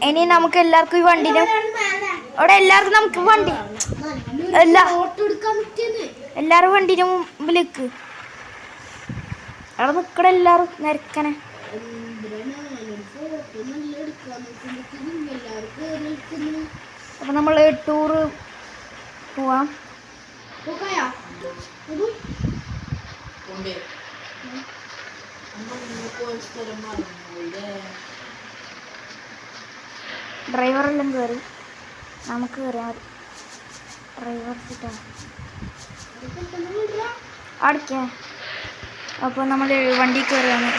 ഇനി നമുക്ക് എല്ലാവർക്കും ഈ വണ്ടിനും അവിടെ എല്ലാവർക്കും നമുക്ക് വണ്ടി എല്ലാരും വണ്ടിന്റെ മുമ്പിലേക്ക് അവിടെ നിക്കട എല്ലാരും നിരക്കനെ. അപ്പൊ നമ്മള് ടൂറ് പോവാം. ഡ്രൈവറെല്ലാം കയറി, നമുക്ക് കയറിയാൽ മതി. ഡ്രൈവർ സീറ്റാണ് അടിക്കേ. അപ്പോൾ നമ്മൾ വണ്ടി കയറിയാണ്.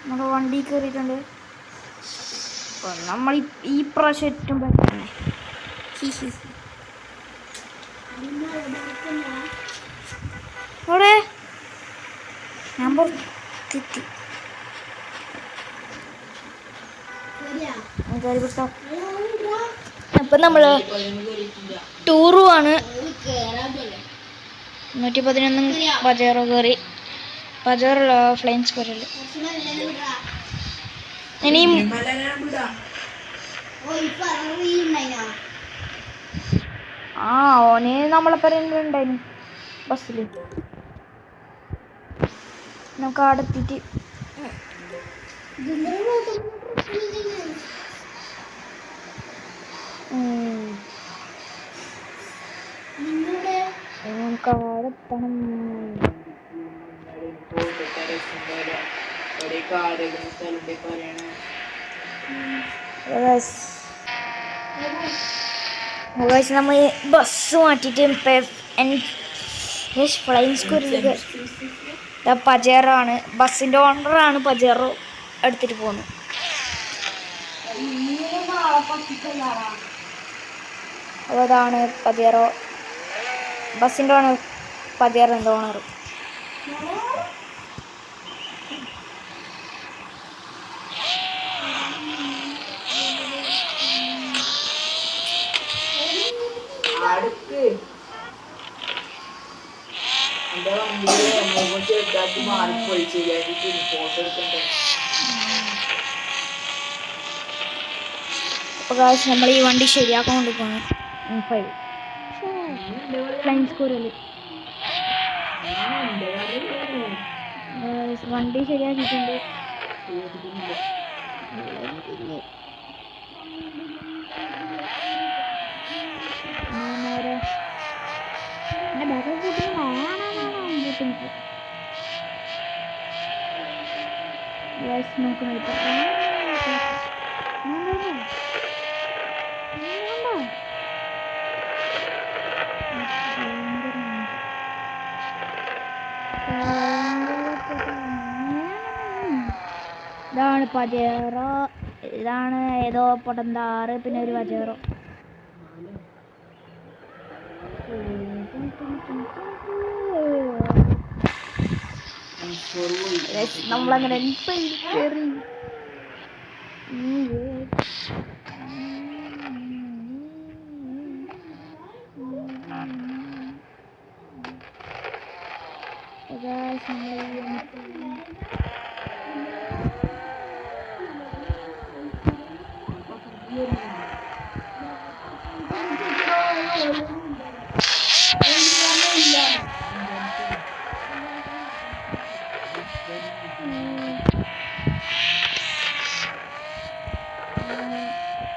നമ്മൾ വണ്ടി കയറിയിട്ടുണ്ട്. അപ്പോൾ നമ്മൾ ഈ പ്രാവശ്യം ഏറ്റവും പറ്റുന്നത് അവിടെ ഞാൻ തെറ്റി അപ്പം നമ്മൾ ടൂറുമാണ്. 111 പജേറോ കയറി. പജേറോ ഫ്ലൈൻ സ്ക്വയറിൽ ഇനിയും ഓന് നമ്മളെ പേരുണ്ടായിന് ബസ്സിൽ. നമുക്ക് അവിടെ എത്തിയിട്ട് നമുക്ക് അവിടെ എത്തണം. നമ്മൾ ബസ് മാറ്റിയിട്ട് ഫ്ലൈൻ സ്കൂളിലേക്ക് പജേറോ ആണ്. ബസ്സിൻ്റെ ഓണറാണ് പജേറോ എടുത്തിട്ട് പോകുന്നത്. അപ്പോൾ അതാണ് പജേറോ, ബസ്സിൻ്റെ ഓണർ പജേറോൻ്റെ ഓണർ. അപ്പോൾ നമ്മൾ ഈ വണ്ടി ശരിയാക്കാൻ കൊണ്ട് പോകണം. ഫ്ലൈൻ സ്കൂളിൽ വണ്ടി ശരിയാക്കിയിട്ടുണ്ട്. ഇതാണ് പജേറോ, ഇതാണ് ഏതോ പൊട്ടന്താറ്, പിന്നെ ഒരു പജേറോ. നമ്മളങ്ങനെ കയറി.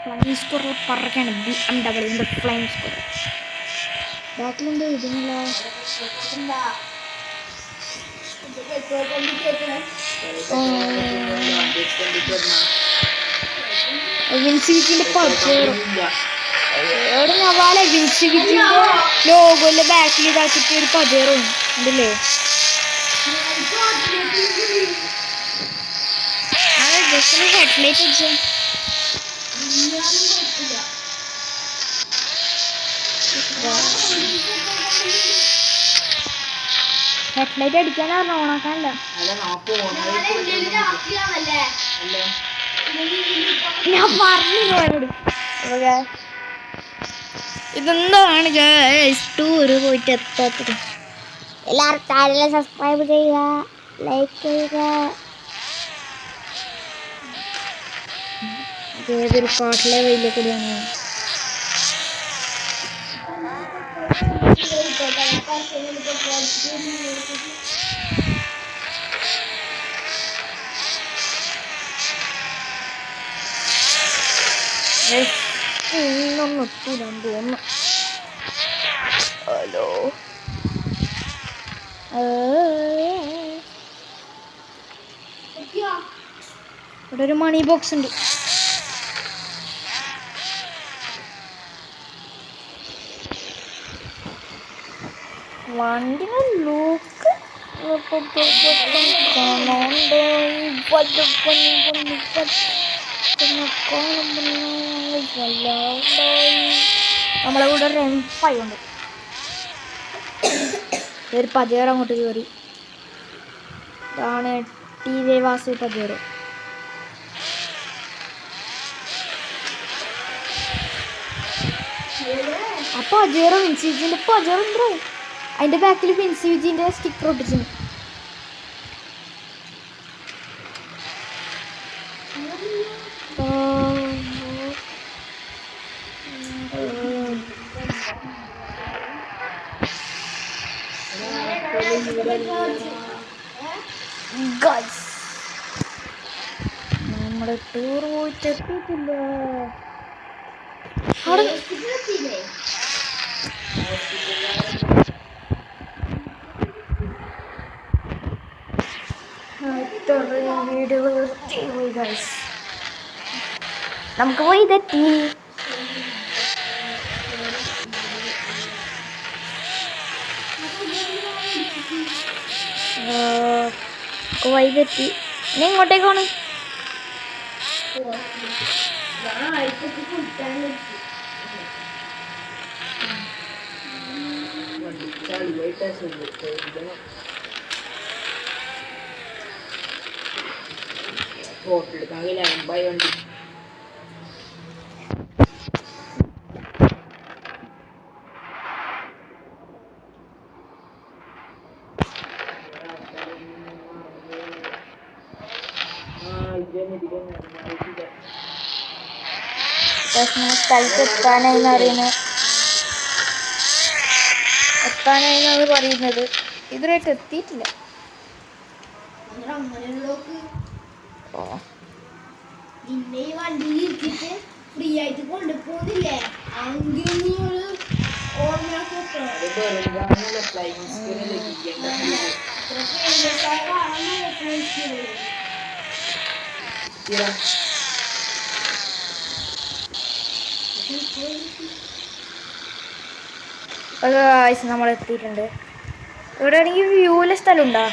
ഫ്ലൈൻ സ്കൂറിൽ പറക്കാണ് BMW ഫ്ലൈൻ സ്കൂർ. ബാക്കിലെന്താ ഇതിനുള്ള വിൻസിവിറ്റിന്റെ പജേറോ എവിടെ നവാല വിൻസിവിറ്റിന്റെ ലോഗോന്റെ ബാക്കിൽ ഇതാക്കിയിട്ട് ഒരു പജേറോ ഉണ്ടല്ലേ. ഹെഡ്ലൈറ്റ് അടിച്ച ഹെഡ്ലൈറ്റ് അടിക്കാനാ ഓണാക്കാനല്ല. ഞാൻ പറഞ്ഞു ഇതെന്താണ് ടൂറ് പോയിട്ട് എത്താത്തത്. എല്ലാവരും ചാനൽ സബ്സ്ക്രൈബ് ചെയ്യുക, ലൈക്ക് ചെയ്യുക. ഏതൊരു കാട്ടിലെ വലിയ കൂടിയാണ്. ഇന്നൊന്നും എത്തൂലാൻ തോന്നുന്നു. ഹലോ, ഇവിടെ ഒരു മണി ബോക്സ് ഉണ്ട്. വണ്ടിന് ലൂക്ക് നമ്മളെ കൂടെ ഒരു M5 ഉണ്ട്. ഒരു പജേറോ അങ്ങോട്ട് കയറി. ഇതാണ് TV വാസു പജേറോ. അപ്പൊ പജേറോ വിൻസിജിന്റെ പജേറോ ഉണ്ടോ? അതിന്റെ ബാക്കിൽ വിൻസിജിന്റെ സ്റ്റിക്കർ ഒട്ടിച്ചു. നമ്മുടെ ടൂർ പോയിട്ട് എത്തിയിട്ടില്ല. നമുക്ക് പോയി ഇതെത്തി. വൈതെത്തി. ഇനി എങ്ങോട്ടേക്കാണ്? സ്ഥലത്ത് എത്താനായിന്നാണ് പറയുന്നത്. ഇതുവരെയായിട്ട് എത്തിയിട്ടില്ല. നിന്നെ ഈ വണ്ടിയിൽ ഇരുത്തിട്ട് ഫ്രീ ആയിട്ട് കൊണ്ടുപോകുന്നില്ലേ? നമ്മൾ എത്തിയിട്ടുണ്ട്. ഇവിടെ ആണെങ്കിൽ വ്യൂവിലെ സ്ഥലം ഉണ്ടോ?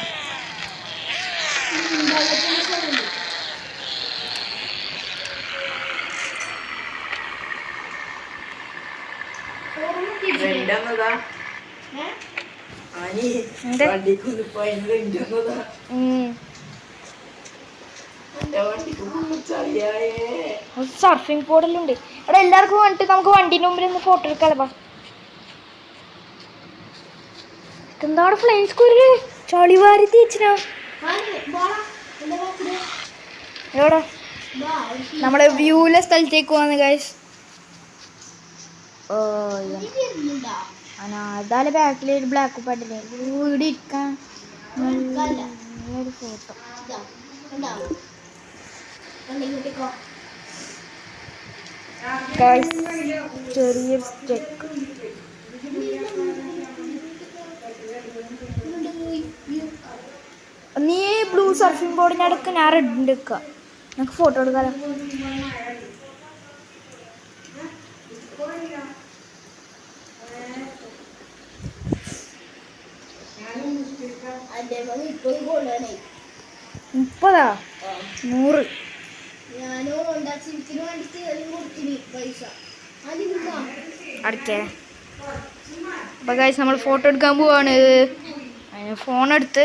സർഫിംഗ് ബോർഡിലുണ്ട്. ഇവിടെ എല്ലാവർക്കും വേണ്ടിട്ട് നമുക്ക് വണ്ടീൻ്റെ മുമ്പിൽ ഒന്ന് ഫോട്ടോ എടുക്കാലോ. എന്താണ് ഫ്ലൈൻ സ്കൂളില് ചളിവാരി തേച്ചിനാ? എവിടെ? നമ്മളെ വ്യൂവിലെ സ്ഥലത്തേക്ക് പോവാന്ന് ഗൈസ്. അതാലെ ബാക്കിൽ ഒരു ബ്ലാക്ക് പാട്ടില്ലേ വീട് ഇരിക്കാൻ നല്ലൊരു ഫോട്ടോ. ചെറിയൊരു സ്റ്റെക്ക്. നീ ബ്ലൂ സർഫിംഗ് ബോർഡിന് അടുക്ക്, ഞാൻ റെഡിൻ്റെ എടുക്കുക. നമുക്ക് ഫോട്ടോ എടുക്കാലോ. മുപ്പതാ 100. അടക്കേ. അപ്പൊ ഗൈസ് നമ്മൾ ഫോട്ടോ എടുക്കാൻ പോവാണ്. ഫോൺ എടുത്ത്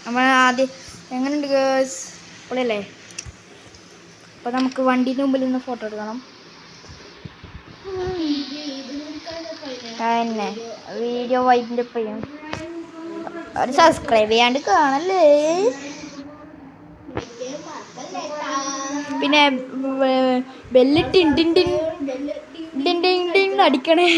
നമ്മൾ ആദ്യം എങ്ങനെയുണ്ട് ഗേൾസ് പൊളിയല്ലേ? അപ്പോൾ നമുക്ക് വണ്ടീൻ്റെ മുമ്പിൽ നിന്ന് ഫോട്ടോ എടുക്കണം. തന്നെ വീഡിയോ വൈകിൻ്റെ ചെയ്യും. ഒരു സബ്സ്ക്രൈബ് ചെയ്യാണ്ട് കാണല്ലേ. പിന്നെ ബെല്ല് ടിൻ ടിൻ ടിൻ ടിൻ ടിൻ ടിൻ അടിക്കണേ.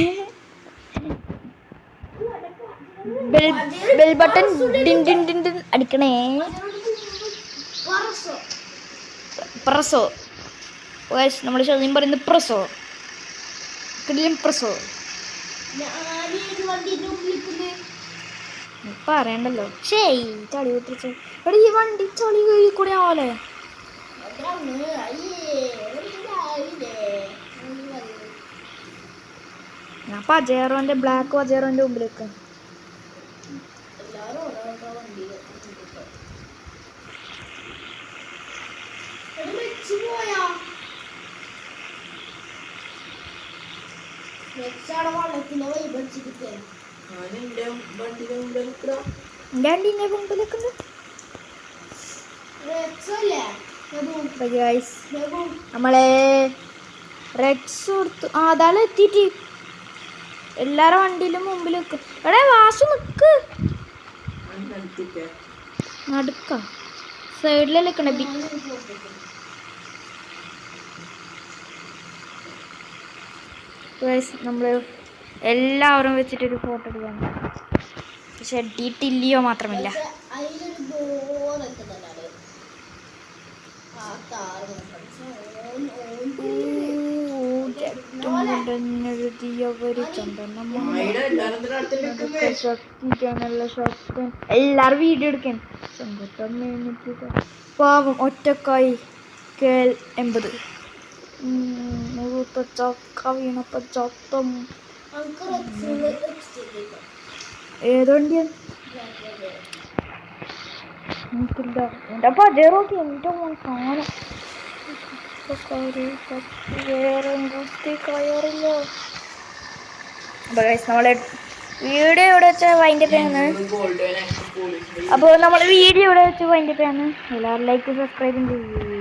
ബെൽ ബട്ടൺ ടിൻ ടിൻ ടിൻ ടിൻ അടിക്കണേ. പ്രസോ നമ്മൾ ചോദ്യം പറയുന്നത് പ്രസോ കിടിലം പ്രസോ പറയണ്ടല്ലോ. ശരി ചളി കുത്തിച്ച എടാ ഈ വണ്ടി ചളി കഴുകി കൂടെ ആവല്ലേ? ഞാൻ പജേറോന്റെ ബ്ലാക്ക് പജേറോന്റെ മുമ്പിലേക്ക് നമ്മളെ റെഡ്സ് കൊടുത്തു. അതാളെ എത്തിയിട്ട് എല്ലാരും വണ്ടിയിലും മുമ്പിൽ വെക്കും. എടേ വാസു നിക്ക് നടുക്ക സൈഡിലല്ലേ നിക്കണേ. നമ്മൾ എല്ലാവരും വെച്ചിട്ടൊരു ഫോട്ടോ എടുക്കാൻ. പക്ഷെ എഡിറ്റില്ലയോ മാത്രമില്ല. എല്ലാരും വീഡിയോ എടുക്കാൻ പാവം ഒറ്റക്കായി കേൾ 80 ചക്ക വീണപ്പ ചത്തം. ഏത് വണ്ടിയാ? എനിക്കില്ല. എൻ്റെ പജേറോക്കി എൻ്റെ സാധനം വേറെ കുത്തി കയറില്ല. നമ്മളെ വീഡിയോ ഇവിടെ വെച്ച വൈൻഡപ്പ് ആണ്. അപ്പോൾ നമ്മൾ വീഡിയോ ഇവിടെ വെച്ച് വൈൻഡപ്പ് ആണ്. എല്ലാവരും ലൈക്ക് സബ്സ്ക്രൈബും ചെയ്യും.